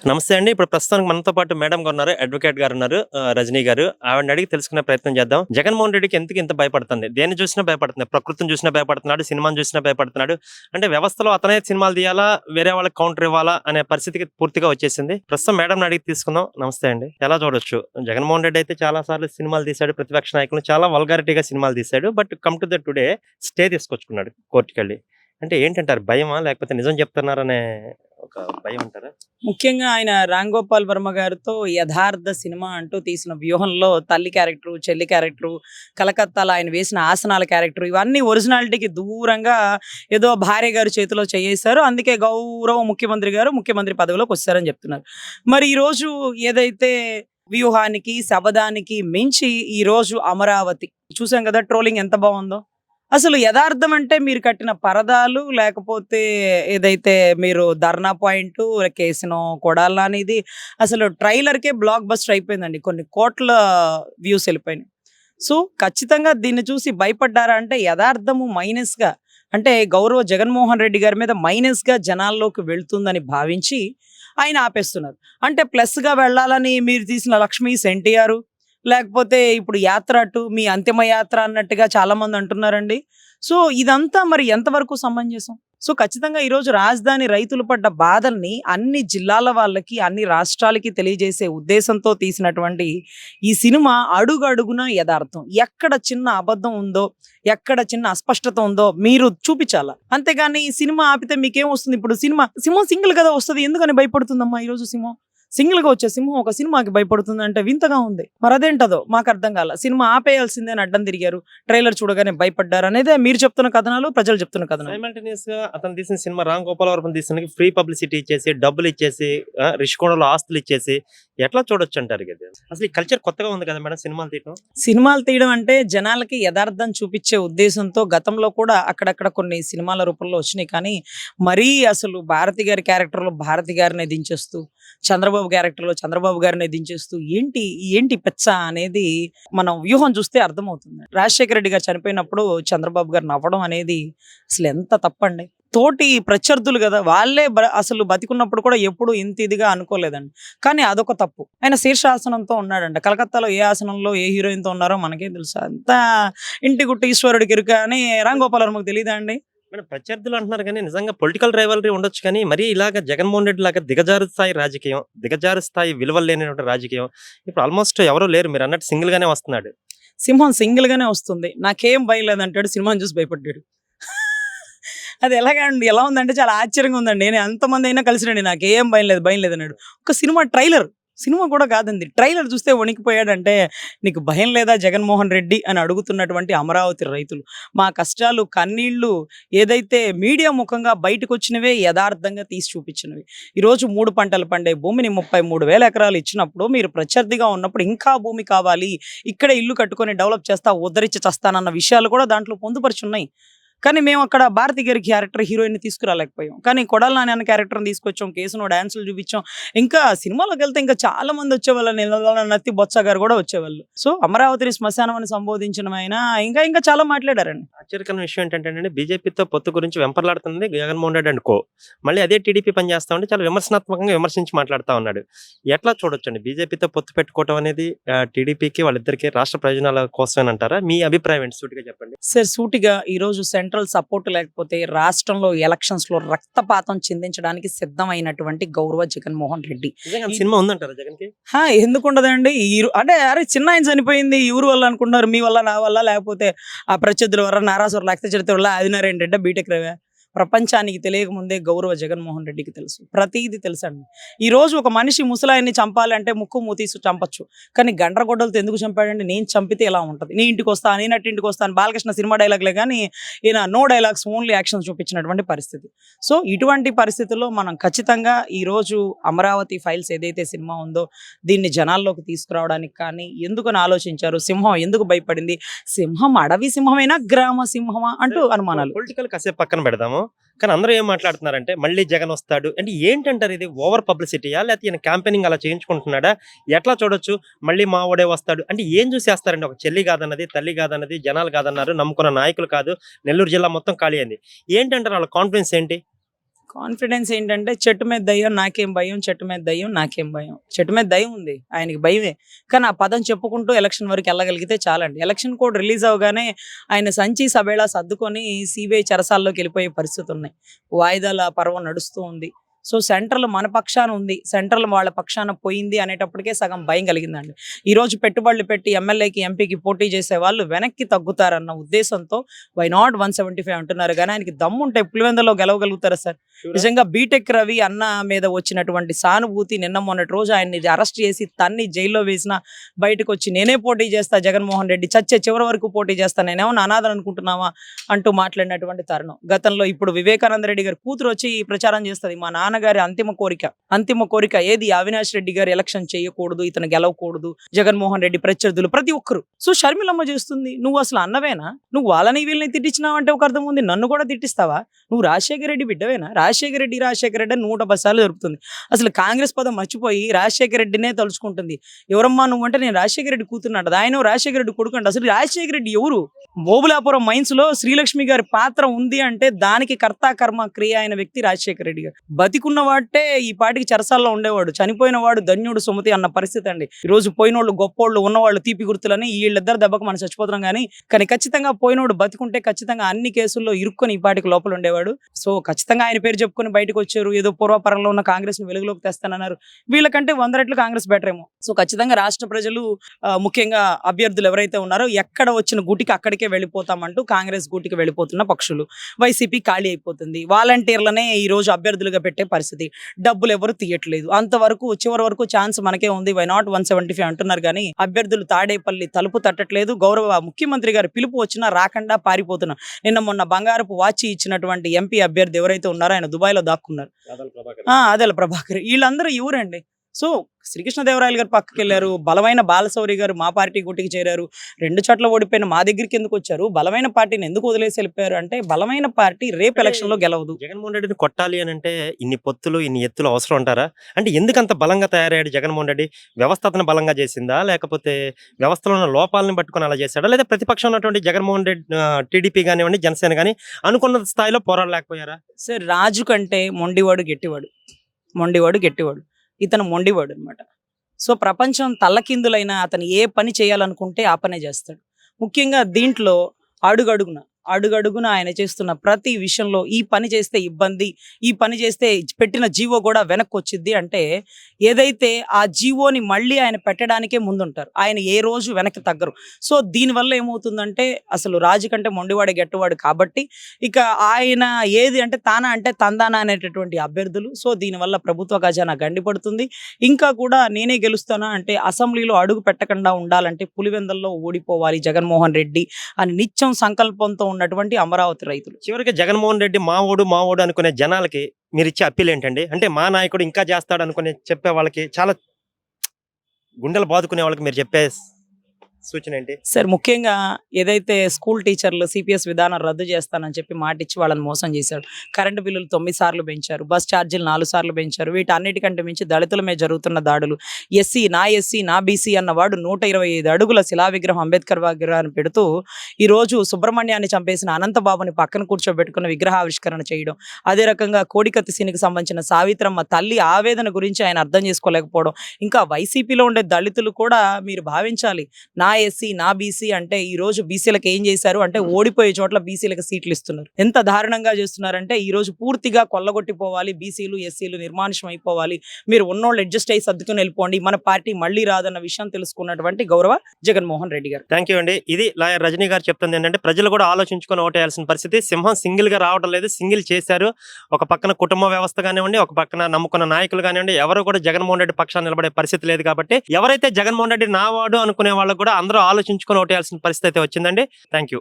నమస్తే అండి. ఇప్పుడు ప్రస్తుతానికి మనతో పాటు మేడం గారున్నారు. అడ్వకేట్ గారున్నారు. రజనీ గారు. ఆవిడని అడిగి తెలుసుకునే ప్రయత్నం చేద్దాం. జగన్మోహన్ రెడ్డికి ఎందుకు ఇంత భయపడుతుంది? దేన్ని చూసినా భయపడుతుంది. ప్రకృతిని చూసినా భయపడుతున్నాడు. సినిమాని చూసినా భయపడుతున్నాడు. అంటే వ్యవస్థలో అతనే సినిమాలు తీయాలా? వేరే వాళ్ళకి కౌంటర్ ఇవ్వాలా? అనే పరిస్థితికి పూర్తిగా వచ్చేసింది. ప్రస్తుతం మేడంని అడిగి తీసుకుందాం. నమస్తే అండి. ఎలా చూడొచ్చు? జగన్మోహన్ రెడ్డి అయితే చాలా సార్లు సినిమాలు తీశాడు. ప్రతిపక్ష నాయకులు చాలా వల్గారిటీగా సినిమాలు తీశాడు. But come to the today stay తీసుకొచ్చుకున్నాడు కోర్టుకెళ్ళి. అంటే ఏంటంటారు? భయమా? లేకపోతే నిజం చెప్తున్నారనే ఒక భయం అంటారా? ముఖ్యంగా ఆయన రామ్ గోపాల్ వర్మ గారితో యథార్థ సినిమా అంటూ తీసిన వ్యూహంలో తల్లి క్యారెక్టరు, చెల్లి క్యారెక్టరు, కలకత్తాలో ఆయన వేసిన ఆసనాల క్యారెక్టరు ఇవన్నీ ఒరిజినాలిటీకి దూరంగా ఏదో భార్య గారి చేతిలో చేయేశారు. అందుకే గౌరవ ముఖ్యమంత్రి గారు ముఖ్యమంత్రి పదవిలోకి వచ్చారని చెప్తున్నారు. మరి ఈరోజు ఏదైతే వ్యూహానికి శబదానికి మించి ఈరోజు అమరావతి చూసాం కదా, ట్రోలింగ్ ఎంత బాగుందో. అసలు యథార్థం అంటే మీరు కట్టిన పరదాలు, లేకపోతే ఏదైతే మీరు ధర్నా పాయింట్ కేసిన కొడాల అనేది అసలు ట్రైలర్కే బ్లాక్ బస్టర్ అయిపోయిందండి. కొన్ని కోట్ల వ్యూస్ వెళ్ళిపోయినాయి. సో ఖచ్చితంగా దీన్ని చూసి భయపడ్డారా అంటే యథార్థము మైనస్గా, అంటే గౌరవ జగన్మోహన్ రెడ్డి గారి మీద మైనస్గా జనాల్లోకి వెళ్తుందని భావించి ఆయన ఆపేస్తున్నారు. అంటే ప్లస్గా వెళ్ళాలని మీరు తీసిన లక్ష్మీ ఎన్టీఆర్, లేకపోతే ఇప్పుడు యాత్ర అటు మీ అంతిమ యాత్ర అన్నట్టుగా చాలా మంది అంటున్నారండి. సో ఇదంతా మరి ఎంతవరకు సమంజసం? సో ఖచ్చితంగా ఈరోజు రాజధాని రైతులు పడ్డ బాధల్ని అన్ని జిల్లాల వాళ్ళకి, అన్ని రాష్ట్రాలకి తెలియజేసే ఉద్దేశంతో తీసినటువంటి ఈ సినిమా అడుగు అడుగున యథార్థం. ఎక్కడ చిన్న అబద్ధం ఉందో, ఎక్కడ చిన్న అస్పష్టత ఉందో మీరు చూపించాలా. అంతేగాని ఈ సినిమా ఆపితే మీకేం వస్తుంది? ఇప్పుడు సింహం సింగిల్ కదా వస్తుంది, ఎందుకని భయపడుతుందమ్మా ఈరోజు సింహం? సింగిల్ గా వచ్చే సింహం ఒక సినిమాకి భయపడుతుంది అంటే వింతగా ఉంది. మరి అదేంటదో మాకు అర్థం కాల. సినిమా ఆపేయాల్సిందే అని అడ్డం తిరిగారు, ట్రైలర్ చూడగానే భయపడ్డారు అనేదే మీరు చెప్తున్న కథనాలు, ప్రజలు చెప్తున్న కథనాలు. సైమల్టేనియస్ గా అతను తీసిన సినిమా రామ్ గోపాల్ వర్మ తీసిన ఫ్రీ పబ్లిసిటీ ఇచ్చేసి, డబ్బులు ఇచ్చేసి, రిషికొండలో ఆస్తులు ఇచ్చేసి ఎట్లా చూడొచ్చు అంటారు కదా? అసలు ఈ కల్చర్ కొత్తగా ఉంది కదా మేడం సినిమాలు తీయడం. సినిమాలు తీయడం అంటే జనాలకి యథార్థం చూపించే ఉద్దేశంతో గతంలో కూడా అక్కడక్కడ కొన్ని సినిమాల రూపంలో వచ్చినాయి. కానీ మరీ అసలు భారతి గారి క్యారెక్టర్లో భారతి గారిని దించేస్తూ, చంద్రబాబు క్యారెక్టర్లో చంద్రబాబు గారిని దించేస్తూ ఏంటి ఏంటి పెచ్చ అనేది మనం వ్యూహం చూస్తే అర్థమవుతుంది. రాజశేఖర రెడ్డి గారు చనిపోయినప్పుడు చంద్రబాబు గారు నవ్వడం అనేది అసలు ఎంత తప్పండి. తోటి ప్రత్యర్థులు కదా, వాళ్ళే అసలు బతికున్నప్పుడు కూడా ఎప్పుడు ఇంత ఇదిగా అనుకోలేదండి. కానీ అదొక తప్పు. ఆయన శీర్షాసనంతో ఉన్నాడంట. కలకత్తాలో ఏ ఆసనంలో ఏ హీరోయిన్తో ఉన్నారో మనకే తెలుసు. అంతా ఇంటి గుట్ట ఈశ్వరుడికి ఇరుక అని రామ్ గోపాల్ వర్మకు తెలియదా అండి? మేడం ప్రత్యర్థులు అంటున్నారు కానీ నిజంగా పొలిటికల్ రైవలరీ ఉండొచ్చు. కానీ మరి ఇలాగ జగన్మోహన్ రెడ్డి లాగా దిగజారు స్థాయి రాజకీయం, దిగజారు స్థాయి విలువలు లేనటువంటి రాజకీయం ఇప్పుడు ఆల్మోస్ట్ ఎవరూ లేరు. మీరు అన్నట్టు సింగిల్ గానే వస్తున్నాడు. సింహం సింగిల్ గానే వస్తుంది. నాకేం భయం లేదంటాడు, సినిమాని చూసి భయపడ్డాడు. అది ఎలాగండి, ఎలా ఉందంటే చాలా ఆశ్చర్యంగా ఉందండి. నేను ఎంతమంది అయినా కలిసినండి, నాకేం భయం లేదు అన్నాడు. ఒక సినిమా కూడా కాదండి, ట్రైలర్ చూస్తే వణికిపోయాడంటే నీకు భయం లేదా జగన్మోహన్ రెడ్డి అని అడుగుతున్నటువంటి అమరావతి రైతులు. మా కష్టాలు కన్నీళ్లు ఏదైతే మీడియా ముఖంగా బయటకు వచ్చినవే యథార్థంగా తీసి చూపించినవి. ఈరోజు 3 పంటలు పండే భూమిని 33,000 ఎకరాలు ఇచ్చినప్పుడు మీరు ప్రత్యర్థిగా ఉన్నప్పుడు ఇంకా భూమి కావాలి, ఇక్కడే ఇల్లు కట్టుకొని డెవలప్ చేస్తా, ఉద్ధరించి చేస్తానన్న విషయాలు కూడా దాంట్లో పొందుపరుచున్నాయి. కానీ మేము అక్కడ భారతి గారి క్యారెక్టర్ హీరోయిన్ తీసుకురాలేకపోయాం. కానీ కొడాల నాని అనే క్యారెక్టర్ని తీసుకొచ్చాం, కేసును డాన్సులు చూపించాం. ఇంకా సినిమాలోకి వెళ్తే ఇంకా చాలా మంది వచ్చేవాళ్ళు, నత్తి బొత్స గారు కూడా వచ్చేవాళ్ళు. సో అమరావతిని శ్మశానం అని సంబోధించిన ఆయన ఇంకా చాలా మాట్లాడారండి. ఆశ్చర్యకరమైన విషయం ఏంటంటే బీజేపీతో పొత్తు గురించి వెంపర్లాడుతుంది జగన్మోహన్ రెడ్డి అండ్ కో. మళ్ళీ అదే టీడీపీ పని చేస్తా ఉంటే చాలా విమర్శనాత్మకంగా విమర్శించి మాట్లాడుతూ ఉన్నాడు. ఎట్లా చూడొచ్చండి బీజేపీతో పొత్తు పెట్టుకోవడం అనేది? టీడీపీకి వాళ్ళిద్దరికి రాష్ట్ర ప్రయోజనాల కోసమేనంటారా? మీ అభిప్రాయం ఏంటి సూటిగా చెప్పండి. సార్ సూటిగా ఈరోజు సెంట్రల్ సపోర్ట్ లేకపోతే రాష్ట్రంలో ఎలక్షన్స్ లో రక్తపాతం చిందించడానికి సిద్ధమైనటువంటి గౌరవ జగన్మోహన్ రెడ్డి. సినిమా ఉందంటారా జగన్ కి? ఎందుకు ఉండదండి? అంటే అరే చిన్న ఆయన చనిపోయింది ఎవరి వల్ల అనుకుంటున్నారు? మీ వల్ల, నా వల్ల, లేకపోతే ఆ ప్రత్యర్థుల వల్ల, నారాసుర రక్త చరిత్ర వల్ల, ఆదినారాయణ రెడ్డి బీటెక్ రవే? ప్రపంచానికి తెలియకముందే గౌరవ జగన్మోహన్ రెడ్డికి తెలుసు, ప్రతిదీ తెలుసండి. ఈరోజు ఒక మనిషి ముసలాయన్ని చంపాలంటే ముక్కు మూతీసి చంపచ్చు, కానీ గండ్రగొడ్డలతో ఎందుకు చంపాడంటే నేను చంపితే ఎలా ఉంటుంది, నీ ఇంటికి వస్తాను, నీ ఇంటికి వస్తాను, బాలకృష్ణ సినిమా డైలాగ్లే కానీ ఈయన నో డైలాగ్స్, ఓన్లీ యాక్షన్స్ చూపించినటువంటి పరిస్థితి. సో ఇటువంటి పరిస్థితుల్లో మనం ఖచ్చితంగా ఈరోజు అమరావతి ఫైల్స్ ఏదైతే సినిమా ఉందో దీన్ని జనాల్లోకి తీసుకురావడానికి కానీ ఎందుకని ఆలోచించారు, సింహం ఎందుకు భయపడింది, సింహం అడవి సింహమైనా గ్రామ సింహమా అంటూ అనుమానాలు. పొలిటికల్ కాసేపు పక్కన పెడదాము. కానీ అందరూ ఏం మాట్లాడుతున్నారంటే మళ్ళీ జగన్ వస్తాడు అంటే ఏంటంటారు? ఇది ఓవర్ పబ్లిసిటీయా, లేకపోతే ఈయన క్యాంపెయినింగ్ అలా చేయించుకుంటున్నాడా? ఎట్లా చూడొచ్చు? మళ్ళీ మా ఓడే వస్తాడు అంటే ఏం చూసేస్తారండి? ఒక చెల్లి కాదన్నది, తల్లి కాదన్నది, జనాలు కాదన్నారు, నమ్ముకున్న నాయకులు కాదు, నెల్లూరు జిల్లా మొత్తం ఖాళీ అయింది. ఏంటంటారు వాళ్ళ కాన్ఫిడెన్స్ ఏంటి? కాన్ఫిడెన్స్ ఏంటంటే చెట్టు మీద దయ్యం నాకేం భయం, చెట్టు మీద దయ్యం నాకేం భయం. చెట్టు మీద దయ్యం ఉంది. ఆయనకి భయమే. కానీ ఆ పదం చెప్పుకుంటూ ఎలక్షన్ వరకు వెళ్ళగలిగితే చాలండి. ఎలక్షన్ కోడ్ రిలీజ్ అవ్వగానే ఆయన సంచి సబేళా సర్దుకొని సీబీఐ చెరసాల్లోకి వెళ్ళిపోయే పరిస్థితి ఉన్నాయి. వాయిదాల పర్వం నడుస్తూ ఉంది. సో సెంట్రల్ మన పక్షాన ఉంది, సెంట్రల్ వాళ్ళ పక్షాన పోయింది అనేటప్పటికే సగం భయం కలిగిందండి. ఈరోజు పెట్టుబడులు పెట్టి ఎమ్మెల్యేకి ఎంపీకి పోటీ చేసే వాళ్ళు వెనక్కి తగ్గుతారన్న ఉద్దేశంతో వై నాట్ 175 అంటున్నారు. కానీ ఆయనకి దమ్ముంటే పులివెందులో గెలవగలుగుతారా సార్? నిజంగా బీటెక్ రవి అన్న మీద వచ్చినటువంటి సానుభూతి నిన్న మొన్నటి రోజు ఆయన్ని అరెస్ట్ చేసి తన్ని జైల్లో వేసిన బయటకు వచ్చి నేనే పోటీ చేస్తా జగన్మోహన్ రెడ్డి చచ్చే చివరి వరకు పోటీ చేస్తా, నేనేమన్నా అనాథని అనుకుంటున్నావా అంటూ మాట్లాడినటువంటి తరుణం. గతంలో ఇప్పుడు వివేకానంద రెడ్డి గారి కూతురు వచ్చి ఈ ప్రచారం చేస్తుంది, మా నాన్నగారి అంతిమ కోరిక ఏది, అవినాష్ రెడ్డి గారు ఎలక్షన్ చేయకూడదు, ఇతను గెలవకూడదు, జగన్మోహన్ రెడ్డి ప్రత్యర్థులు ప్రతి ఒక్కరు. సో షర్మిలమ్మ చేస్తుంది, నువ్వు అసలు అన్నవేనా? నువ్వు వాళ్ళని వీళ్ళని తిట్టించినావంటే ఒక అర్థం ఉంది, నన్ను కూడా తిట్టిస్తావా? నువ్వు రాజశేఖర రెడ్డి బిడ్డవేనా? రాజశేఖర రెడ్డి అని 110 సార్లు దొరుకుతుంది. అసలు కాంగ్రెస్ పదం మర్చిపోయి రాజశేఖర రెడ్డినే తలుచుకుంటుంది. ఎవరమ్మా నువ్వు అంటే నేను రాజశేఖర రెడ్డి కూతురున్నాడు, ఆయన రాజశేఖర రెడ్డి కొడుకు అంట. అసలు రాజశేఖర రెడ్డి ఎవరు? మోబులాపురం మైన్స్ లో శ్రీలక్ష్మి గారి పాత్ర ఉంది అంటే దానికి కర్త కర్మ క్రియ అయిన వ్యక్తి రాజశేఖర రెడ్డి గారు. బతికున్న వాటే ఈ పాటికి చెరసాల్లో ఉండేవాడు, చనిపోయిన వాడు ధన్యుడు సుమతి అన్న పరిస్థితి అండి. ఈ రోజు పోయినోళ్ళు గొప్పోళ్ళు, ఉన్నవాళ్ళు తీపి గుర్తులని వీళ్ళిద్దరు దెబ్బకు మనం చచ్చిపోతున్నాం. కానీ ఖచ్చితంగా పోయినోడు బతికుంటే ఖచ్చితంగా అన్ని కేసుల్లో ఇరుక్కొని ఈ పాటికి లోపల ఉండేవాడు. సో ఖచ్చితంగా ఆయన పేరు చెప్పుకొని బయటకు వచ్చారు, ఏదో పూర్వపరంలో ఉన్న కాంగ్రెస్ ని వెలుగులోకి తెస్తానన్నారు. వీళ్ళకంటే 100 రెట్లు కాంగ్రెస్ బెటర్ ఏమో. సో ఖచ్చితంగా రాష్ట్ర ప్రజలు ముఖ్యంగా అభ్యర్థులు ఎవరైతే ఉన్నారో ఎక్కడ వచ్చిన గుటికి అక్కడికే వెళ్ళిపోతామంటూ కాంగ్రెస్ గూటికి వెళ్ళిపోతున్న పక్షులు. వైసీపీ ఖాళీ అయిపోతుంది. వాలంటీర్లనే ఈ రోజు అభ్యర్థులుగా పెట్టే పరిస్థితి. డబ్బులు ఎవరు తీయట్లేదు. అంతవరకు చివరి వరకు ఛాన్స్ మనకే ఉంది, వై నాట్ 175 అంటున్నారు. కానీ అభ్యర్థులు తాడేపల్లి తలుపు తట్టట్లేదు. గౌరవ ముఖ్యమంత్రి గారి పిలుపు వచ్చినా రాకుండా పారిపోతున్నారు. నిన్న మొన్న బంగారపు వాచి ఇచ్చినటువంటి ఎంపీ అభ్యర్థి ఎవరైతే ఉన్నారో ఆయన దుబాయ్ లో దాక్కున్నారు. అదేల ప్రభాకర్. వీళ్ళందరూ ఎవరండి? సో శ్రీకృష్ణదేవరాయలు గారు పక్కకి వెళ్ళారు, బలమైన బాలశౌరి గారు మా పార్టీ గుట్టికి చేరారు, 2 చోట్ల ఓడిపోయిన మా దగ్గరికి ఎందుకు వచ్చారు, బలమైన పార్టీని ఎందుకు వదిలేసి వెళ్ళిపోయారు అంటే బలమైన పార్టీ రేపు ఎలక్షన్ లో గెలవదు. జగన్మోహన్ రెడ్డిని కొట్టాలి అని అంటే ఇన్ని పొత్తులు ఇన్ని ఎత్తులు అవసరం అంటారా? అంటే ఎందుకు అంత బలంగా తయారయ్యాడు జగన్మోహన్ రెడ్డి? వ్యవస్థను బలంగా చేసిందా, లేకపోతే వ్యవస్థలో ఉన్న లోపాలను పట్టుకొని అలా చేశాడా, లేదా ప్రతిపక్షం ఉన్నటువంటి జగన్మోహన్ రెడ్డి టీడీపీ కానివ్వండి జనసేన కానీ అనుకున్న స్థాయిలో పోరాడలేకపోయారా? సార్ రాజు కంటే మొండివాడు గట్టివాడు, ఇతను మొండివాడు అనమాట. సో ప్రపంచం తల్లకిందులైన అతను ఏ పని చేయాలనుకుంటే ఆ పనే చేస్తాడు. ముఖ్యంగా దీంట్లో అడుగడుగున ఆయన చేస్తున్న ప్రతి విషయంలో ఈ పని చేస్తే ఇబ్బంది, ఈ పని చేస్తే పెట్టిన జీవో కూడా వెనక్కి వచ్చింది అంటే ఏదైతే ఆ జీవోని మళ్ళీ ఆయన పెట్టడానికే ముందుంటారు. ఆయన ఏ రోజు వెనక్కి తగ్గరు. సో దీనివల్ల ఏమవుతుందంటే అసలు రాజు కంటే మొండివాడే గట్టివాడు కాబట్టి ఇక ఆయన ఏది అంటే తానా అంటే తందానా అనేటటువంటి అభ్యర్థులు. సో దీనివల్ల ప్రభుత్వ ఖజానా గండిపడుతుంది. ఇంకా కూడా నేనే గెలుస్తానా అంటే అసెంబ్లీలో అడుగు పెట్టకుండా ఉండాలంటే పులివెందుల్లో ఓడిపోవాలి జగన్మోహన్ రెడ్డి అని నిత్యం సంకల్పంతో ఉన్నటువంటి అమరావతి రైతులు. చివరికి జగన్మోహన్ రెడ్డి మావోడు అనుకునే జనాలకి మీరు ఇచ్చే అప్పీల్ ఏంటండి? అంటే మా నాయకుడు ఇంకా చేస్తాడు అనుకునే చెప్పే వాళ్ళకి, చాలా గుండెలు బాదుకునే వాళ్ళకి మీరు చెప్పే సూచన ఏంటి సార్? ముఖ్యంగా ఏదైతే స్కూల్ టీచర్లు సిపిఎస్ విధానం రద్దు చేస్తానని చెప్పి మాటిచ్చి వాళ్ళని మోసం చేశారు. కరెంటు బిల్లులు 9 సార్లు పెంచారు, బస్ ఛార్జీలు 4 సార్లు పెంచారు. వీటన్నిటికంటే మించి దళితుల మీద జరుగుతున్న దాడులు, ఎస్సీ నా బీసీ అన్నవాడు 125 అడుగుల శిలా విగ్రహం అంబేద్కర్ విగ్రహాన్ని పెడుతూ ఈరోజు సుబ్రహ్మణ్యాన్ని చంపేసిన అనంతబాబుని పక్కన కూర్చోబెట్టుకున్న విగ్రహావిష్కరణ చేయడం. అదే రకంగా కోడికత్తి సీనికి సంబంధించిన సావిత్రమ్మ తల్లి ఆవేదన గురించి ఆయన అర్థం చేసుకోలేకపోవడం. ఇంకా వైసీపీలో ఉండే దళితులు కూడా మీరు భావించాలి, నా ఎస్సీ నా బీసీ అంటే ఈ రోజు బీసీలకు ఏం చేశారు అంటే ఓడిపోయే చోట్ల బీసీలకు సీట్లు ఇస్తున్నారు. ఎంత దారుణంగా చేస్తున్నారంటే ఈ రోజు పూర్తిగా కొల్లగొట్టిపోవాలి, బీసీలు ఎస్సీలు నిర్మానుష్యం అయిపోవాలి, మీరు ఉన్నోళ్ళు అడ్జస్ట్ అయ్యి సర్దుకుని వెళ్ళిపోండి, మన పార్టీ మళ్ళీ రాదన్న విషయం తెలుసుకున్నటువంటి గౌరవ జగన్మోహన్ రెడ్డి గారు. థ్యాంక్ యూ అండి. ఇది లాయర్ రజనీ గారు చెప్తుంది ఏంటంటే ప్రజలు కూడా ఆలోచించుకొని ఓటేయాల్సిన పరిస్థితి. సింహం సింగిల్ గా రావడం లేదు, సింగిల్ చేశారు. ఒక పక్కన కుటుంబ వ్యవస్థ కానివ్వండి, ఒక పక్కన నమ్ముకున్న నాయకులు కానివ్వండి, ఎవరు కూడా జగన్మోహన్ రెడ్డి పక్షాన్ని నిలబడే పరిస్థితి లేదు. కాబట్టి ఎవరైతే జగన్మోహన్ రెడ్డి నా వాడు అనుకునే వాళ్ళకు కూడా అందరూ ఆలోచించుకొని ఓటేయాల్సిన పరిస్థితి అయితే వచ్చిందండి. Thank you.